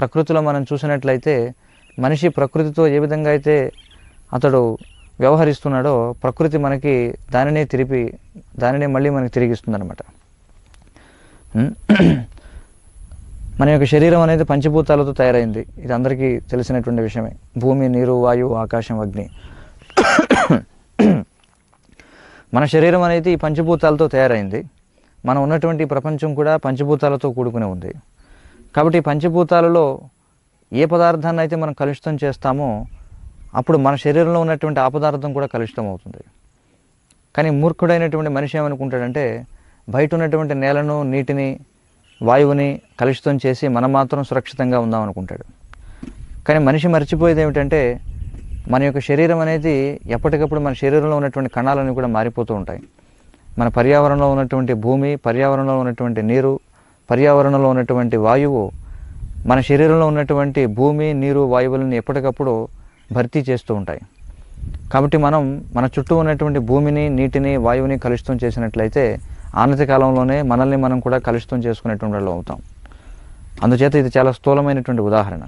ప్రకృతిలో మనం చూసినట్లయితే మనిషి ప్రకృతితో ఏ విధంగా అయితే అతడు వ్యవహరిస్తున్నాడో ప్రకృతి మనకి దానినే మళ్ళీ మనకి తిరిగిస్తుందన్నమాట. మన యొక్క శరీరం అనేది పంచభూతాలతో తయారైంది. ఇది అందరికీ తెలిసినటువంటి విషయమే. భూమి, నీరు, వాయువు, ఆకాశం, అగ్ని. మన శరీరం అనేది ఈ పంచభూతాలతో తయారైంది. మనం ఉన్నటువంటి ప్రపంచం కూడా పంచభూతాలతో కూడుకుని ఉంది. కాబట్టి ఈ పంచభూతాలలో ఏ పదార్థాన్ని అయితే మనం కలుషితం చేస్తామో అప్పుడు మన శరీరంలో ఉన్నటువంటి ఆ పదార్థం కూడా కలుషితం అవుతుంది. కానీ మూర్ఖుడైనటువంటి మనిషి ఏమనుకుంటాడంటే బయట ఉన్నటువంటి నేలను, నీటిని, వాయువుని కలుషితం చేసి మనం మాత్రం సురక్షితంగా ఉందాం అనుకుంటాడు. కానీ మనిషి మర్చిపోయేది ఏమిటంటే మన యొక్క శరీరం అనేది ఎప్పటికప్పుడు మన శరీరంలో ఉన్నటువంటి కణాలన్నీ కూడా మారిపోతూ ఉంటాయి. మన పర్యావరణంలో ఉన్నటువంటి భూమి, పర్యావరణంలో ఉన్నటువంటి నీరు, పర్యావరణంలో ఉన్నటువంటి వాయువు మన శరీరంలో ఉన్నటువంటి భూమి, నీరు, వాయువులను ఎప్పటికప్పుడు భర్తీ చేస్తూ ఉంటాయి. కాబట్టి మనం మన చుట్టూ ఉన్నటువంటి భూమిని, నీటిని, వాయువుని కలుషితం చేసినట్లయితే ఆనతి కాలంలోనే మనల్ని మనం కూడా కలుషితం చేసుకునేటువంటి వాళ్ళు అవుతాం. అందుచేత ఇది చాలా స్థూలమైనటువంటి ఉదాహరణ.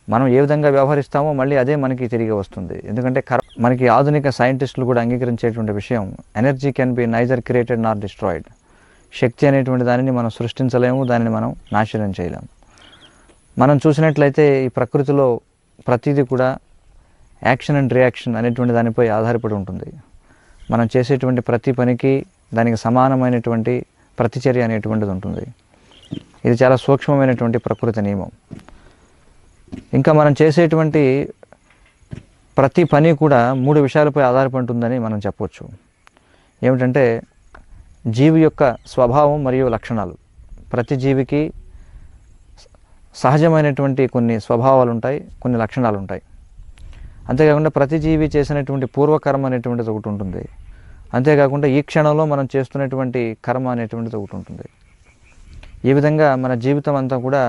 మనం ఏ విధంగా వ్యవహరిస్తామో మళ్ళీ అదే మనకి తిరిగి వస్తుంది. ఎందుకంటే మనకి ఆధునిక సైంటిస్టులు కూడా అంగీకరించేటువంటి విషయం, energy can be neither created nor destroyed. శక్తి అనేటువంటి దానిని మనం సృష్టించలేము, దానిని మనం నాశనం చేయలేము. మనం చూసినట్లయితే ఈ ప్రకృతిలో ప్రతిదీ కూడా యాక్షన్ అండ్ రియాక్షన్ అనేటువంటి దానిపై ఆధారపడి ఉంటుంది. మనం చేసేటువంటి ప్రతి పనికి దానికి సమానమైనటువంటి ప్రతిచర్య అనేటువంటిది ఉంటుంది. ఇది చాలా సూక్ష్మమైనటువంటి ప్రకృతి నియమం. ఇంకా మనం చేసేటువంటి ప్రతి పని కూడా 3 విషయాలపై ఆధారపడి ఉంటుందని మనం చెప్పవచ్చు. ఏమిటంటే జీవి యొక్క స్వభావం మరియు లక్షణాలు. ప్రతి జీవికి సహజమైనటువంటి కొన్ని స్వభావాలు ఉంటాయి, కొన్ని లక్షణాలు ఉంటాయి. అంతేకాకుండా ప్రతి జీవి చేసినటువంటి పూర్వకర్మ అనేటువంటిది ఒకటి ఉంటుంది. అంతేకాకుండా ఈ క్షణంలో మనం చేస్తున్నటువంటి కర్మ అనేటువంటిది ఒకటి ఉంటుంది. ఈ విధంగా మన జీవితం అంతా కూడా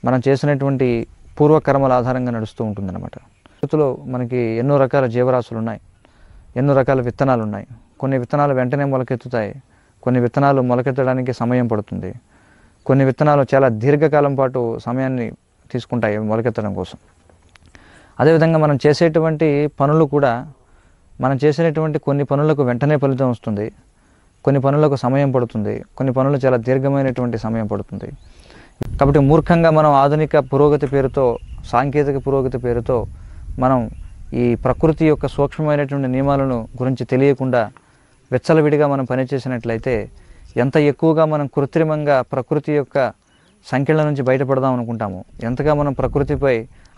మనం చేసినటువంటి పూర్వకర్మల ఆధారంగా నడుస్తూ ఉంటుందన్నమాట. ప్రకృతిలో మనకి ఎన్నో రకాల జీవరాశులు ఉన్నాయి, ఎన్నో రకాల విత్తనాలు ఉన్నాయి. కొన్ని విత్తనాలు వెంటనే మొలకెత్తుతాయి, కొన్ని విత్తనాలు మొలకెత్తడానికి సమయం పడుతుంది, కొన్ని విత్తనాలు చాలా దీర్ఘకాలం పాటు సమయాన్ని తీసుకుంటాయి మొలకెత్తడం కోసం. అదేవిధంగా మనం చేసేటువంటి పనులు కూడా మనం చేసినటువంటి కొన్ని పనులకు వెంటనే ఫలితం వస్తుంది, కొన్ని పనులకు సమయం పడుతుంది, కొన్ని పనులు చాలా దీర్ఘమైనటువంటి సమయం పడుతుంది. కాబట్టి మూర్ఖంగా మనం ఆధునిక పురోగతి పేరుతో, సాంకేతిక పురోగతి పేరుతో మనం ఈ ప్రకృతి యొక్క సూక్ష్మమైనటువంటి నియమాలను గురించి తెలియకుండా విచ్చలవిడిగా మనం పనిచేసినట్లయితే ఎంత ఎక్కువగా మనం కృత్రిమంగా ప్రకృతి యొక్క సంఖ్యల నుంచి బయటపడదాం అనుకుంటాము, ఎంతగా మనం ప్రకృతిపై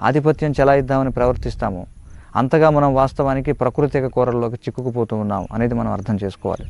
ఆధిపత్యం చెలాయిద్దామని ప్రవర్తిస్తాము, అంతగా మనం వాస్తవానికి ప్రకృతి యొక్క కోరల్లోకి చిక్కుకుపోతూ ఉన్నాం అనేది మనం అర్థం చేసుకోవాలి.